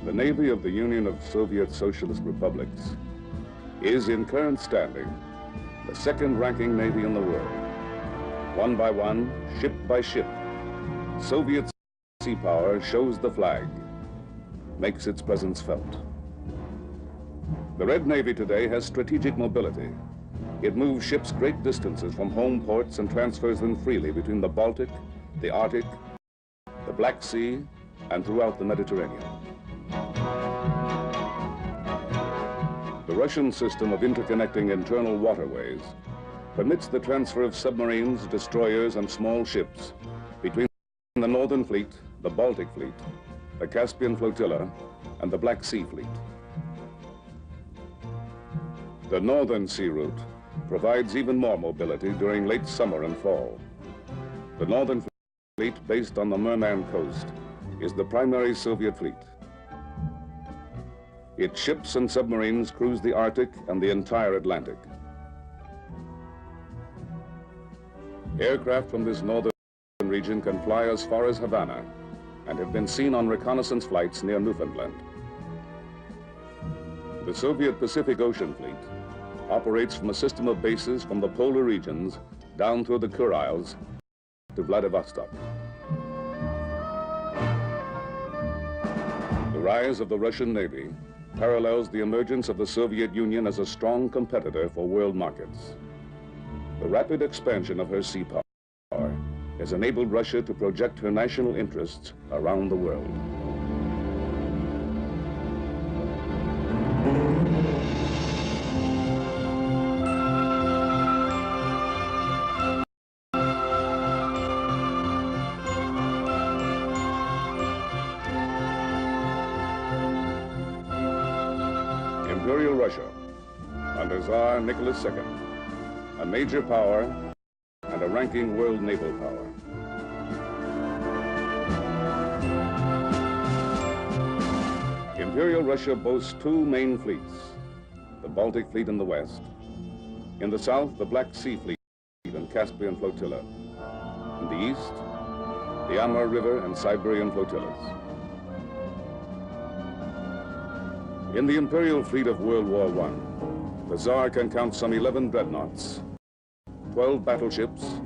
The Navy of the Union of Soviet Socialist Republics is, in current standing, the second-ranking Navy in the world. One by one, ship by ship, Soviet sea power shows the flag, makes its presence felt. The Red Navy today has strategic mobility. It moves ships great distances from home ports and transfers them freely between the Baltic, the Arctic, the Black Sea, and throughout the Mediterranean. The Russian system of interconnecting internal waterways permits the transfer of submarines, destroyers, and small ships between the Northern Fleet, the Baltic Fleet, the Caspian Flotilla, and the Black Sea Fleet. The Northern Sea Route provides even more mobility during late summer and fall. The Northern Fleet, based on the Murman coast, is the primary Soviet fleet. Its ships and submarines cruise the Arctic and the entire Atlantic. Aircraft from this northern region can fly as far as Havana and have been seen on reconnaissance flights near Newfoundland. The Soviet Pacific Ocean Fleet operates from a system of bases from the polar regions down through the Kurils to Vladivostok. The rise of the Russian Navy parallels the emergence of the Soviet Union as a strong competitor for world markets. The rapid expansion of her sea power has enabled Russia to project her national interests around the world. Imperial Russia, under Tsar Nicholas II, a major power and a ranking world naval power. Imperial Russia boasts two main fleets, the Baltic Fleet in the west, in the south the Black Sea Fleet and Caspian Flotilla, in the east the Amur River and Siberian flotillas. In the Imperial Fleet of World War I, the Tsar can count some 11 dreadnoughts, 12 battleships,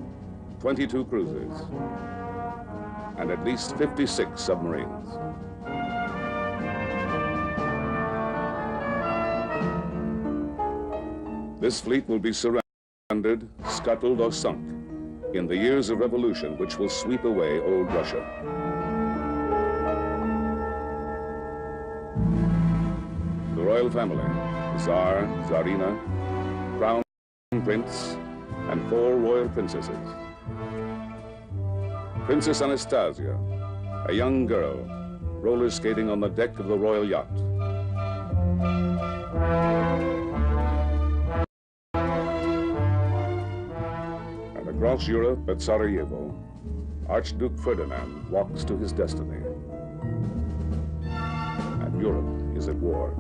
22 cruisers, and at least 56 submarines. This fleet will be surrounded, scuttled, or sunk in the years of revolution which will sweep away old Russia. The royal family, the Tsar, Tsarina, Crown Prince, and 4 royal princesses. Princess Anastasia, a young girl, roller skating on the deck of the royal yacht. And across Europe at Sarajevo, Archduke Ferdinand walks to his destiny. And Europe is at war.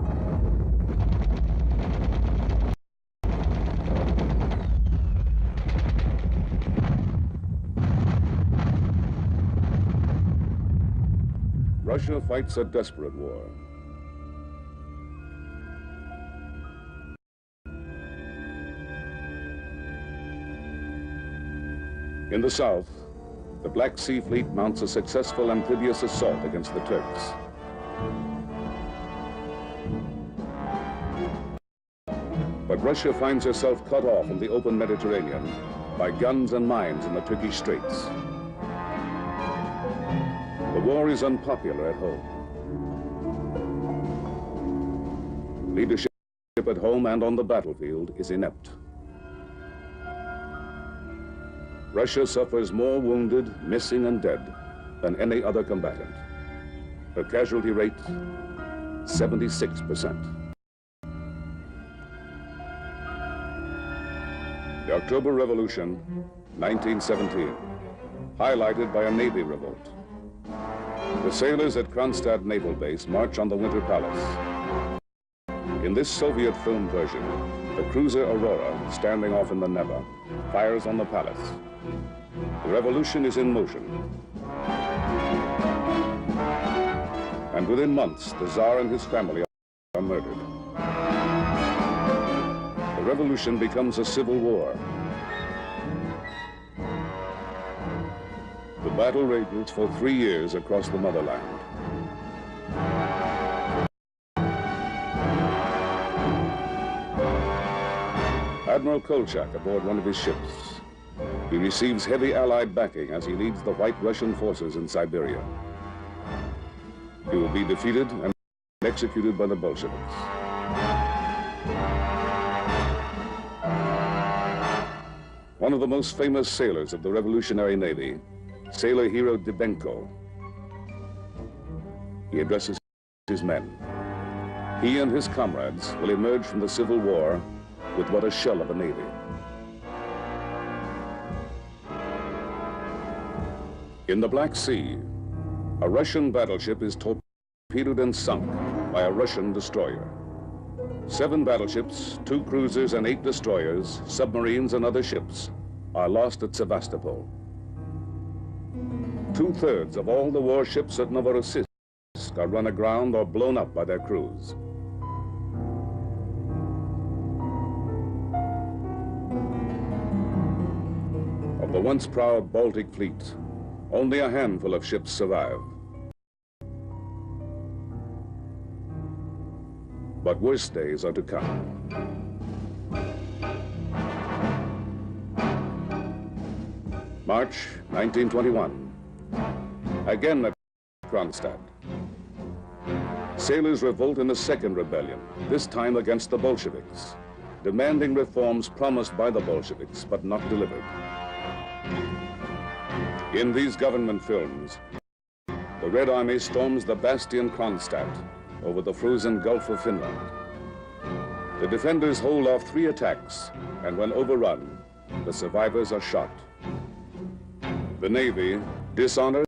Russia fights a desperate war. In the south, the Black Sea Fleet mounts a successful amphibious assault against the Turks. But Russia finds herself cut off in the open Mediterranean by guns and mines in the Turkish Straits. The war is unpopular at home. Leadership at home and on the battlefield is inept. Russia suffers more wounded, missing, and dead than any other combatant. Her casualty rate, 76%. The October Revolution, 1917, highlighted by a Navy revolt. The sailors at Kronstadt Naval Base march on the Winter Palace. In this Soviet film version, the cruiser Aurora, standing off in the Neva, fires on the palace. The revolution is in motion. and within months, the Tsar and his family are murdered. The revolution becomes a civil war. The battle rages for 3 years across the motherland. Admiral Kolchak aboard one of his ships. He receives heavy Allied backing as he leads the white Russian forces in Siberia. He will be defeated and executed by the Bolsheviks. One of the most famous sailors of the Revolutionary Navy, sailor hero Dybenko. He addresses his men. He and his comrades will emerge from the Civil War with what a shell of a navy. In the Black Sea, a Russian battleship is torpedoed and sunk by a Russian destroyer. 7 battleships, 2 cruisers and 8 destroyers, submarines and other ships are lost at Sevastopol. 2/3 of all the warships at Novorossiysk are run aground or blown up by their crews. Of the once proud Baltic fleet, only a handful of ships survive. But worse days are to come. March 1921. Again at Kronstadt. Sailors revolt in a second rebellion, this time against the Bolsheviks, demanding reforms promised by the Bolsheviks but not delivered. In these government films, the Red Army storms the bastion Kronstadt over the frozen Gulf of Finland. The defenders hold off 3 attacks, and when overrun, the survivors are shot. The Navy, dishonored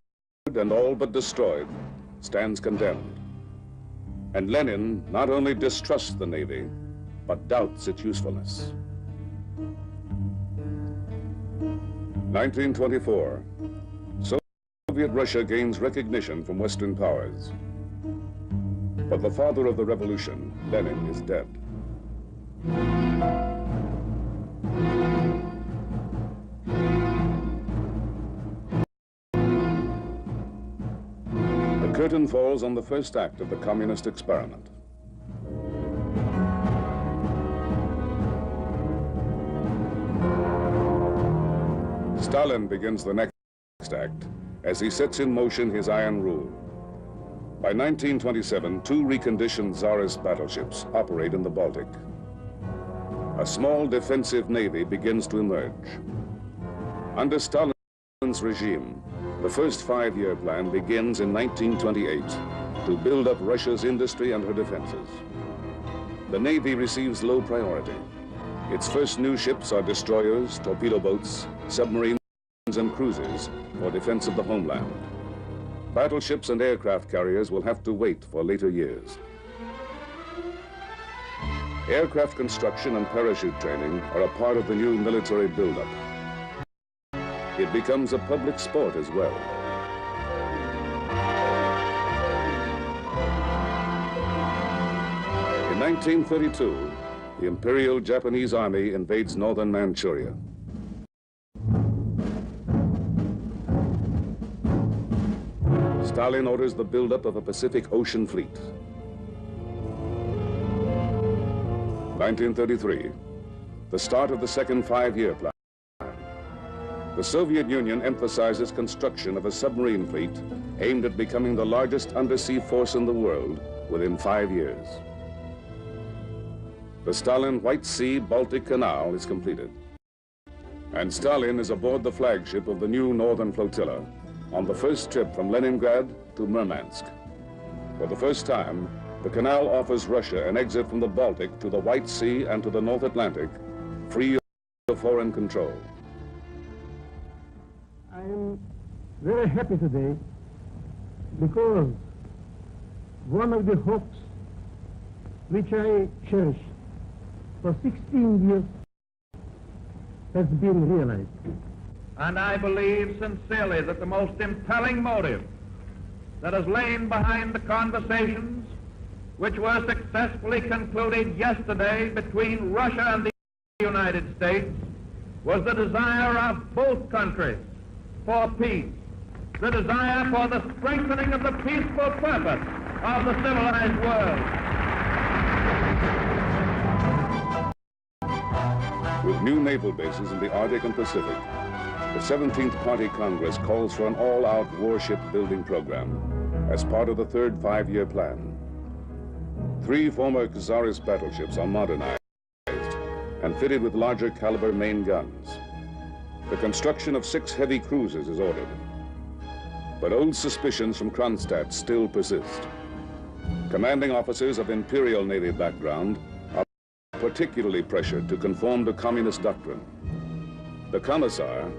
and all but destroyed, stands condemned. And Lenin not only distrusts the Navy, but doubts its usefulness. 1924. Soviet Russia gains recognition from Western powers. But the father of the revolution, Lenin, is dead. The curtain falls on the first act of the communist experiment. Stalin begins the next act as he sets in motion his iron rule. By 1927, 2 reconditioned Tsarist battleships operate in the Baltic. A small defensive navy begins to emerge. Under Stalin's regime, the first 5-year plan begins in 1928 to build up Russia's industry and her defenses. The Navy receives low priority. Its first new ships are destroyers, torpedo boats, submarines, and cruisers for defense of the homeland. Battleships and aircraft carriers will have to wait for later years. Aircraft construction and parachute training are a part of the new military buildup. It becomes a public sport as well. In 1932, the Imperial Japanese Army invades northern Manchuria. Stalin orders the buildup of a Pacific Ocean fleet. 1933, the start of the second 5-year plan. The Soviet Union emphasizes construction of a submarine fleet aimed at becoming the largest undersea force in the world within 5 years. The Stalin White Sea-Baltic Canal is completed. And Stalin is aboard the flagship of the new Northern Flotilla on the first trip from Leningrad to Murmansk. For the first time, the canal offers Russia an exit from the Baltic to the White Sea and to the North Atlantic, free of foreign control. I am very happy today because one of the hopes which I cherished for 16 years has been realized. And I believe sincerely that the most impelling motive that has lain behind the conversations which were successfully concluded yesterday between Russia and the United States was the desire of both countries for peace, the desire for the strengthening of the peaceful purpose of the civilized world. With new naval bases in the Arctic and Pacific, the 17th Party Congress calls for an all-out warship building program as part of the third five-year plan. 3 former Czaris battleships are modernized and fitted with larger caliber main guns. The construction of 6 heavy cruisers is ordered. But old suspicions from Kronstadt still persist. Commanding officers of Imperial Navy background are particularly pressured to conform to communist doctrine. The Commissar,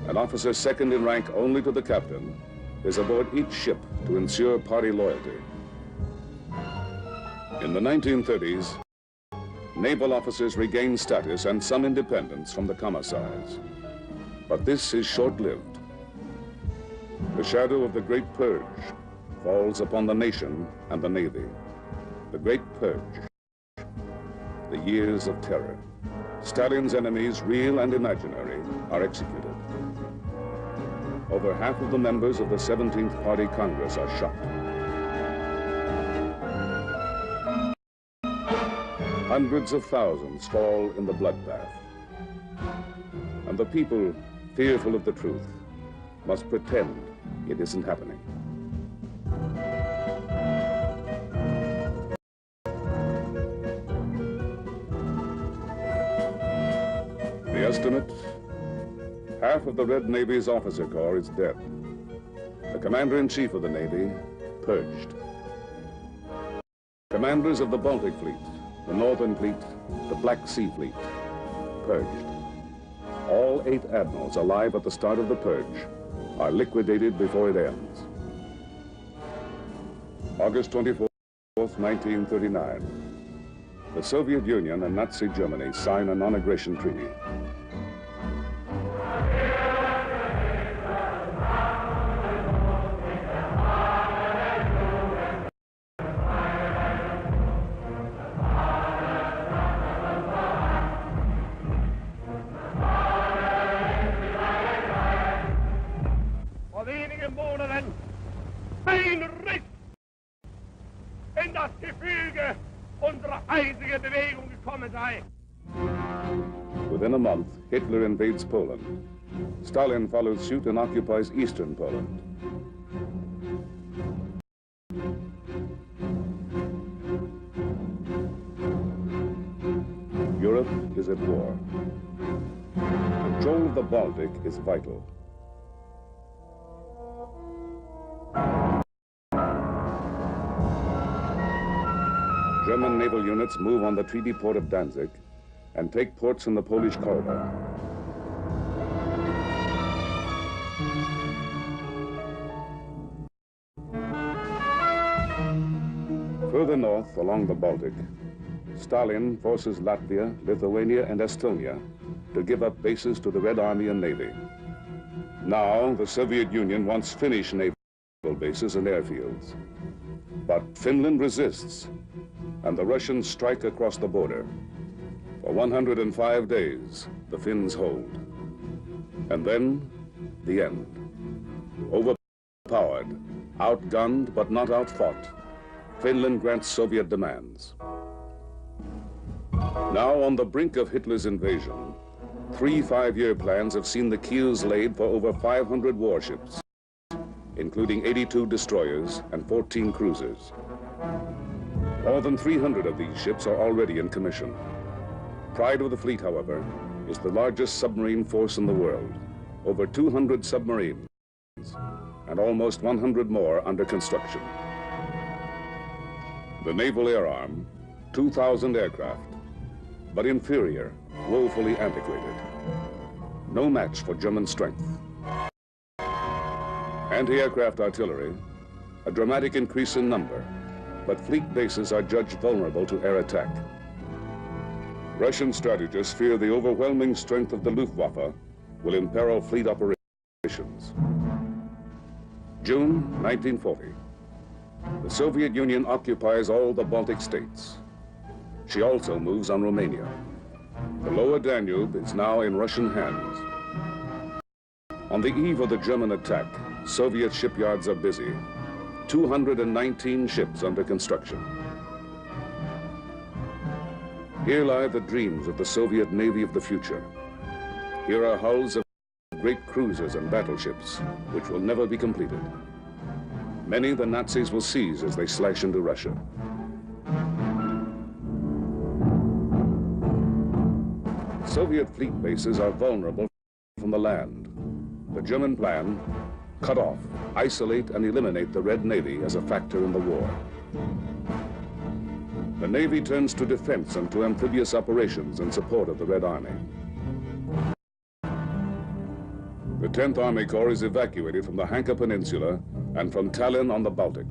an officer second in rank only to the captain, is aboard each ship to ensure party loyalty. In the 1930s, naval officers regained status and some independence from the commissars. But this is short-lived. The shadow of the Great Purge falls upon the nation and the Navy. The Great Purge, the years of terror. Stalin's enemies, real and imaginary, are executed. Over half of the members of the 17th Party Congress are shot. Hundreds of thousands fall in the bloodbath. And the people, fearful of the truth, must pretend it isn't happening. The estimate, half of the Red Navy's officer corps is dead. The commander-in-chief of the Navy, purged. Commanders of the Baltic Fleet, the Northern Fleet, the Black Sea Fleet, purged. All 8 admirals alive at the start of the purge are liquidated before it ends. August 24th, 1939. The Soviet Union and Nazi Germany sign a non-aggression treaty. Within a month, Hitler invades Poland. Stalin follows suit and occupies eastern Poland. Europe is at war. Control of the Baltic is vital. German naval units move on the treaty port of Danzig and take ports in the Polish corridor. Further north along the Baltic, Stalin forces Latvia, Lithuania, and Estonia to give up bases to the Red Army and Navy. Now, the Soviet Union wants Finnish naval bases and airfields. But Finland resists, and the Russians strike across the border. For 105 days, the Finns hold. And then, the end. Overpowered, outgunned but not outfought, Finland grants Soviet demands. Now on the brink of Hitler's invasion, 3 5-year plans have seen the keels laid for over 500 warships, including 82 destroyers and 14 cruisers. More than 300 of these ships are already in commission. Pride of the fleet, however, is the largest submarine force in the world. Over 200 submarines and almost 100 more under construction. The Naval Air Arm, 2,000 aircraft, but inferior, woefully antiquated. No match for German strength. Anti-aircraft artillery, a dramatic increase in number, but fleet bases are judged vulnerable to air attack. Russian strategists fear the overwhelming strength of the Luftwaffe will imperil fleet operations. June 1940. The Soviet Union occupies all the Baltic states. She also moves on Romania. The lower Danube is now in Russian hands. On the eve of the German attack, Soviet shipyards are busy. 219 ships under construction. Here lie the dreams of the Soviet Navy of the future. Here are hulls of great cruisers and battleships, which will never be completed. Many the Nazis will seize as they slash into Russia. Soviet fleet bases are vulnerable from the land. The German plan: cut off, isolate, and eliminate the Red Navy as a factor in the war. The Navy turns to defense and to amphibious operations in support of the Red Army. The 10th Army Corps is evacuated from the Hanka Peninsula and from Tallinn on the Baltic.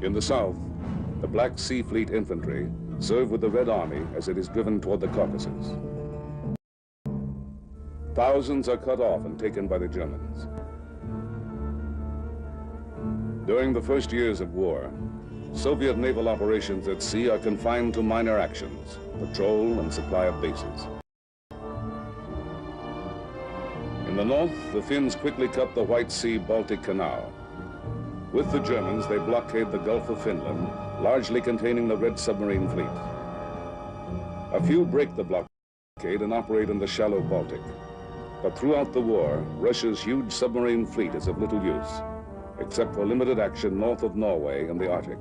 In the south, the Black Sea Fleet infantry serve with the Red Army as it is driven toward the Caucasus. Thousands are cut off and taken by the Germans. During the first years of war, Soviet naval operations at sea are confined to minor actions, patrol and supply of bases. In the north, the Finns quickly cut the White Sea-Baltic Canal. With the Germans, they blockade the Gulf of Finland, largely containing the Red Submarine Fleet. A few break the blockade and operate in the shallow Baltic. But throughout the war, Russia's huge submarine fleet is of little use, except for limited action north of Norway and the Arctic.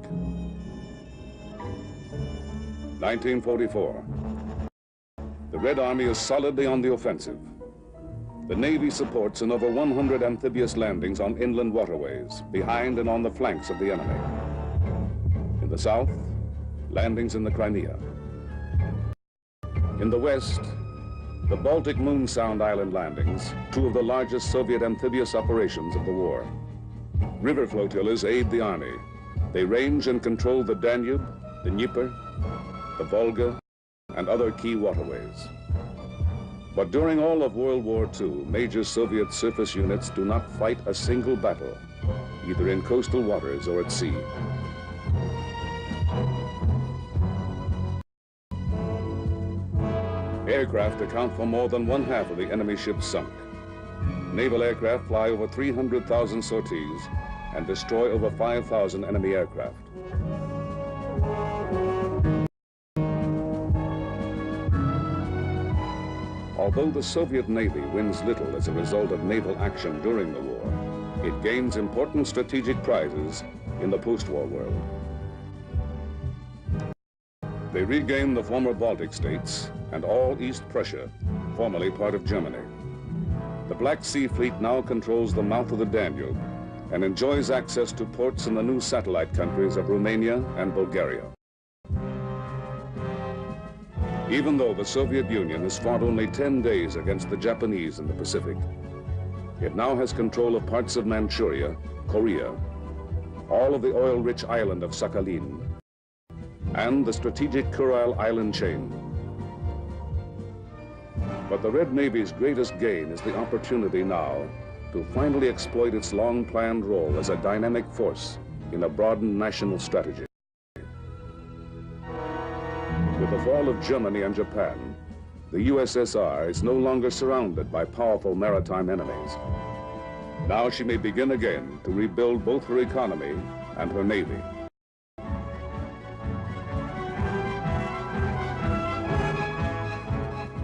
1944. The Red Army is solidly on the offensive. The Navy supports in over 100 amphibious landings on inland waterways, behind and on the flanks of the enemy. In the south, landings in the Crimea. In the west, the Baltic Moon Sound Island landings, two of the largest Soviet amphibious operations of the war. River flotillas aid the army. They range and control the Danube, the Dnieper, the Volga, and other key waterways. But during all of World War II, major Soviet surface units do not fight a single battle, either in coastal waters or at sea. Aircraft account for more than one-half of the enemy ships sunk. Naval aircraft fly over 300,000 sorties and destroy over 5,000 enemy aircraft. Although the Soviet Navy wins little as a result of naval action during the war, it gains important strategic prizes in the post-war world. They regain the former Baltic states and all East Prussia, formerly part of Germany. The Black Sea Fleet now controls the mouth of the Danube and enjoys access to ports in the new satellite countries of Romania and Bulgaria. Even though the Soviet Union has fought only 10 days against the Japanese in the Pacific, it now has control of parts of Manchuria, Korea, all of the oil-rich island of Sakhalin, and the strategic Kuril Island chain. But the Red Navy's greatest gain is the opportunity now to finally exploit its long-planned role as a dynamic force in a broadened national strategy. With the fall of Germany and Japan, the USSR is no longer surrounded by powerful maritime enemies. Now she may begin again to rebuild both her economy and her navy.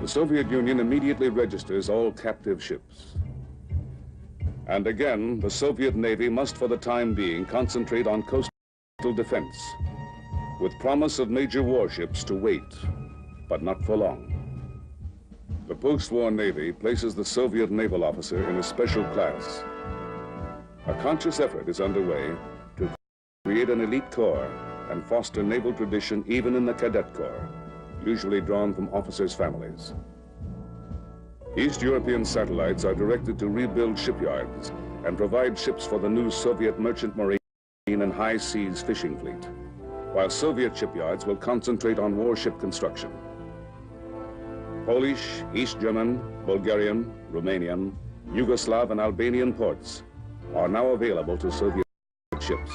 The Soviet Union immediately registers all captive ships. And again, the Soviet Navy must for the time being concentrate on coastal defense, with promise of major warships to wait, but not for long. The post-war Navy places the Soviet naval officer in a special class. A conscious effort is underway to create an elite corps and foster naval tradition even in the cadet corps, usually drawn from officers' families. East European satellites are directed to rebuild shipyards and provide ships for the new Soviet merchant marine and high seas fishing fleet, while Soviet shipyards will concentrate on warship construction. Polish, East German, Bulgarian, Romanian, Yugoslav, and Albanian ports are now available to Soviet ships.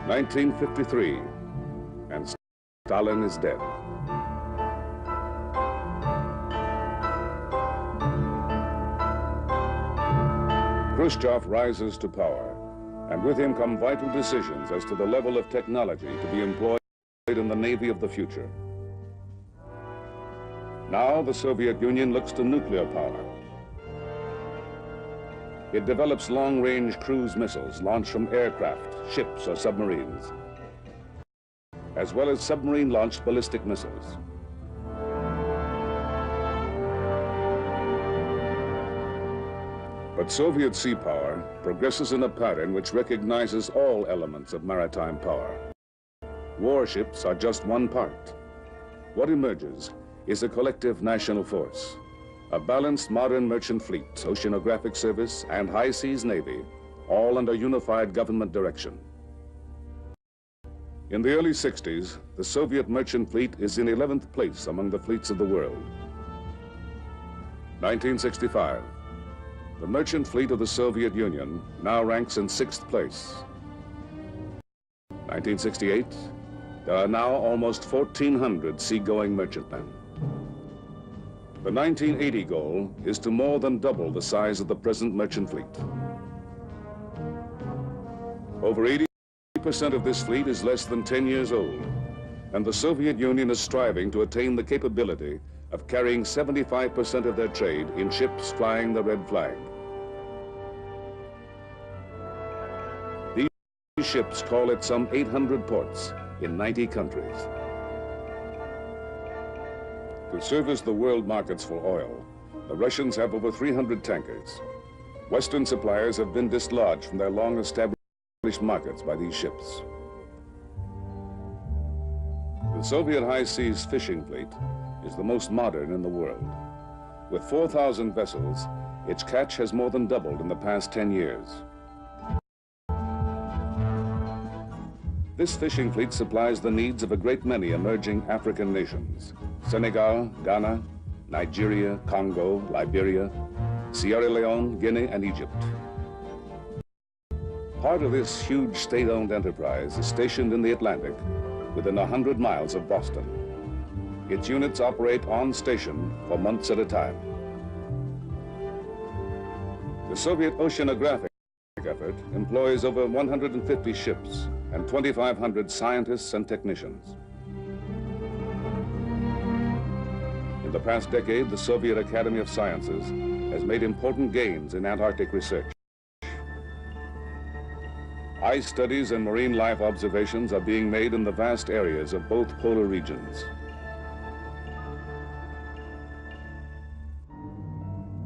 1953, and Stalin is dead. Khrushchev rises to power, and with him come vital decisions as to the level of technology to be employed in the Navy of the future. Now the Soviet Union looks to nuclear power. It develops long-range cruise missiles launched from aircraft, ships, or submarines, as well as submarine-launched ballistic missiles. But Soviet sea power progresses in a pattern which recognizes all elements of maritime power. Warships are just one part. What emerges is a collective national force, a balanced modern merchant fleet, oceanographic service, and high seas navy, all under unified government direction. In the early 60s, the Soviet merchant fleet is in 11th place among the fleets of the world. 1965, the merchant fleet of the Soviet Union now ranks in 6th place. 1968, there are now almost 1,400 seagoing merchantmen. The 1980 goal is to more than double the size of the present merchant fleet. Over 80% of this fleet is less than 10 years old, and the Soviet Union is striving to attain the capability of carrying 75% of their trade in ships flying the red flag. These ships call at some 800 ports in 90 countries. To service the world markets for oil, the Russians have over 300 tankers. Western suppliers have been dislodged from their long-established markets by these ships. The Soviet high seas fishing fleet is the most modern in the world. With 4,000 vessels, its catch has more than doubled in the past 10 years. This fishing fleet supplies the needs of a great many emerging African nations: Senegal, Ghana, Nigeria, Congo, Liberia, Sierra Leone, Guinea, and Egypt. Part of this huge state-owned enterprise is stationed in the Atlantic within 100 miles of Boston. Its units operate on station for months at a time. The Soviet oceanographic effort employs over 150 ships and 2,500 scientists and technicians. In the past decade, the Soviet Academy of Sciences has made important gains in Antarctic research. Ice studies and marine life observations are being made in the vast areas of both polar regions.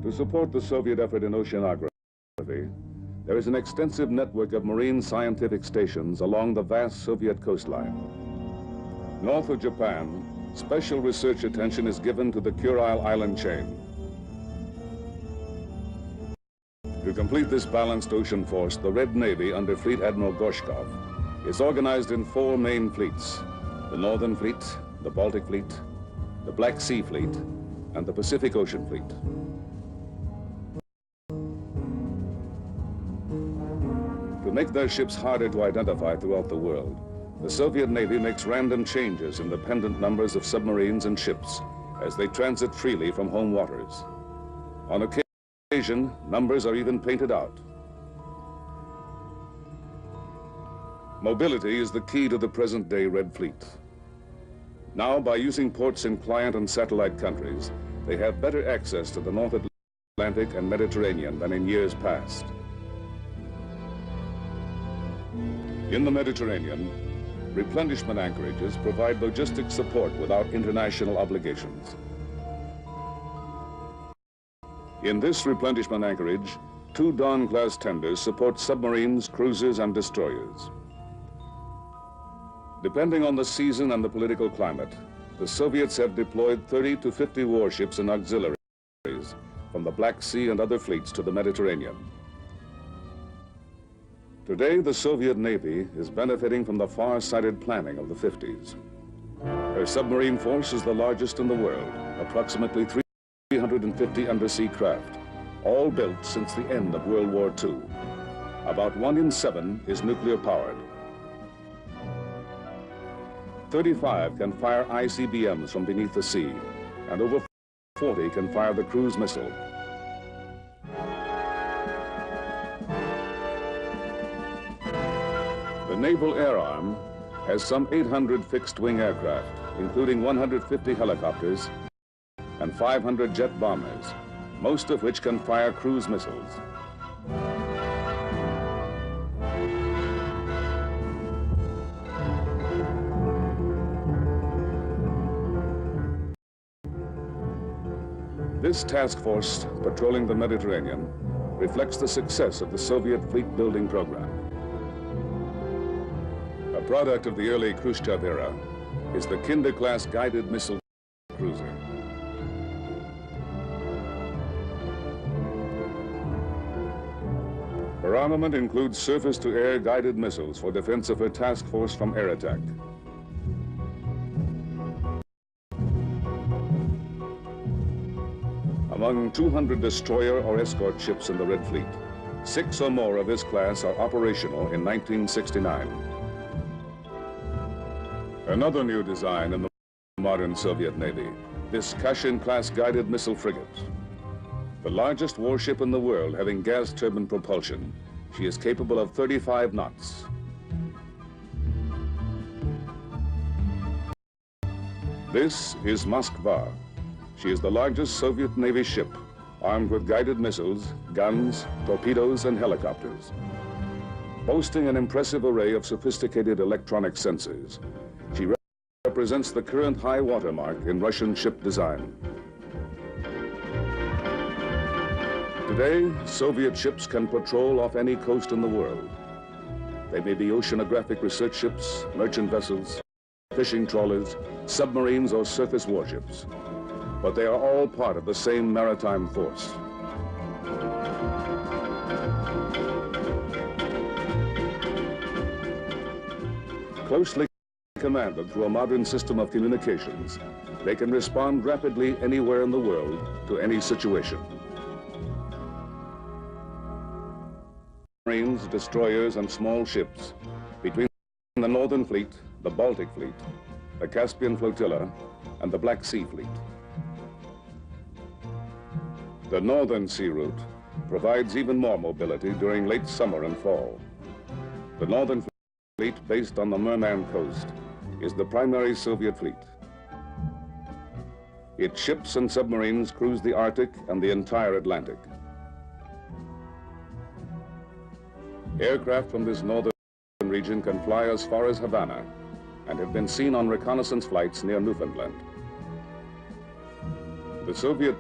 To support the Soviet effort in oceanography, there is an extensive network of marine scientific stations along the vast Soviet coastline. North of Japan, special research attention is given to the Kurile Island chain. To complete this balanced ocean force, the Red Navy under Fleet Admiral Gorshkov is organized in 4 main fleets: the Northern Fleet, the Baltic Fleet, the Black Sea Fleet, and the Pacific Ocean Fleet. To make their ships harder to identify throughout the world, the Soviet Navy makes random changes in the pendant numbers of submarines and ships as they transit freely from home waters. On occasion, numbers are even painted out. Mobility is the key to the present-day Red Fleet. Now, by using ports in client and satellite countries, they have better access to the North Atlantic and Mediterranean than in years past. In the Mediterranean, replenishment anchorages provide logistic support without international obligations. In this replenishment anchorage, 2 Dawn-class tenders support submarines, cruisers, and destroyers. Depending on the season and the political climate, the Soviets have deployed 30 to 50 warships and auxiliaries from the Black Sea and other fleets to the Mediterranean. Today, the Soviet Navy is benefiting from the far-sighted planning of the 50s. Their submarine force is the largest in the world, approximately 350 undersea craft, all built since the end of World War II. About 1 in 7 is nuclear-powered. 35 can fire ICBMs from beneath the sea, and over 40 can fire the cruise missile. The Naval Air Arm has some 800 fixed-wing aircraft, including 150 helicopters and 500 jet bombers, most of which can fire cruise missiles. This task force patrolling the Mediterranean reflects the success of the Soviet fleet building program. A product of the early Khrushchev era is the Kinder-class guided missile cruiser. Her armament includes surface-to-air guided missiles for defense of her task force from air attack. Among 200 destroyer or escort ships in the Red Fleet, 6 or more of this class are operational in 1969. Another new design in the modern Soviet Navy, this Kashin-class guided missile frigate. The largest warship in the world having gas turbine propulsion, she is capable of 35 knots. This is Moskva. She is the largest Soviet Navy ship, armed with guided missiles, guns, torpedoes, and helicopters. Boasting an impressive array of sophisticated electronic sensors, she represents the current high watermark in Russian ship design. Today, Soviet ships can patrol off any coast in the world. They may be oceanographic research ships, merchant vessels, fishing trawlers, submarines, or surface warships. But they are all part of the same maritime force. Closely commanded through a modern system of communications, they can respond rapidly anywhere in the world to any situation. Marines, destroyers, and small ships between the Northern Fleet, the Baltic Fleet, the Caspian Flotilla, and the Black Sea Fleet. The Northern Sea Route provides even more mobility during late summer and fall. The Northern Fleet, based on the Murman coast, is the primary Soviet fleet. Its ships and submarines cruise the Arctic and the entire Atlantic. Aircraft from this northern region can fly as far as Havana and have been seen on reconnaissance flights near Newfoundland. The Soviet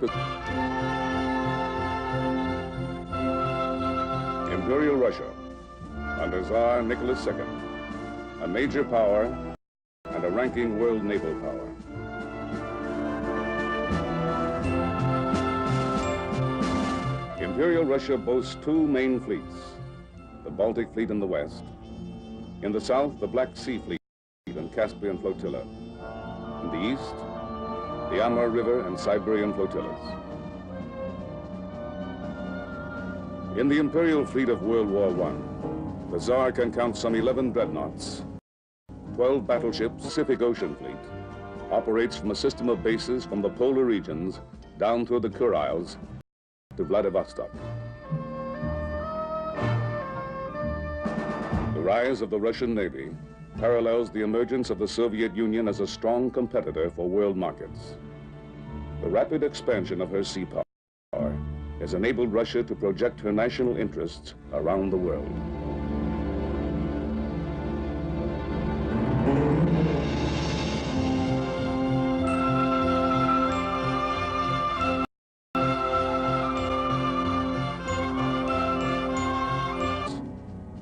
Imperial Russia, under Tsar Nicholas II, a major power and a ranking world naval power. Imperial Russia boasts 2 main fleets, the Baltic Fleet in the west. In the south, the Black Sea Fleet and Caspian Flotilla. In the east, the Amur River and Siberian flotillas. In the Imperial Fleet of World War I, the Tsar can count some 11 dreadnoughts, 12 battleships. The Pacific Ocean Fleet operates from a system of bases from the polar regions down through the Kurils to Vladivostok. The rise of the Russian Navy parallels the emergence of the Soviet Union as a strong competitor for world markets. The rapid expansion of her sea power has enabled Russia to project her national interests around the world.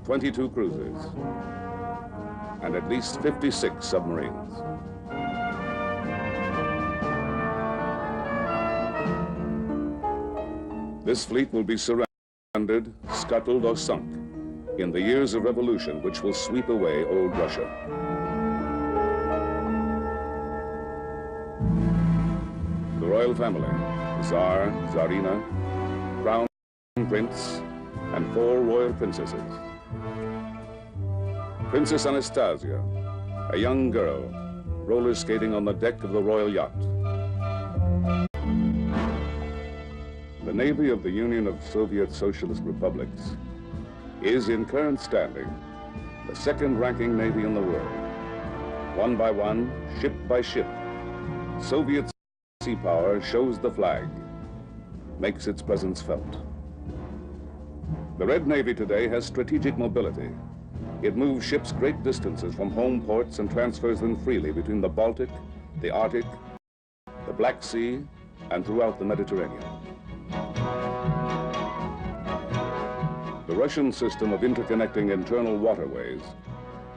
"22 cruisers and at least 56 submarines. This fleet will be surrounded, scuttled, or sunk in the years of revolution which will sweep away old Russia. The royal family, the Tsar, Tsarina, Crown Prince, and 4 royal princesses. Princess Anastasia, a young girl roller skating on the deck of the royal yacht. The Navy of the Union of Soviet Socialist Republics is, in current standing, the second-ranking Navy in the world. One by one, ship by ship, Soviet sea power shows the flag, makes its presence felt. The Red Navy today has strategic mobility. It moves ships great distances from home ports and transfers them freely between the Baltic, the Arctic, the Black Sea, and throughout the Mediterranean. The Russian system of interconnecting internal waterways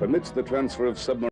permits the transfer of submarines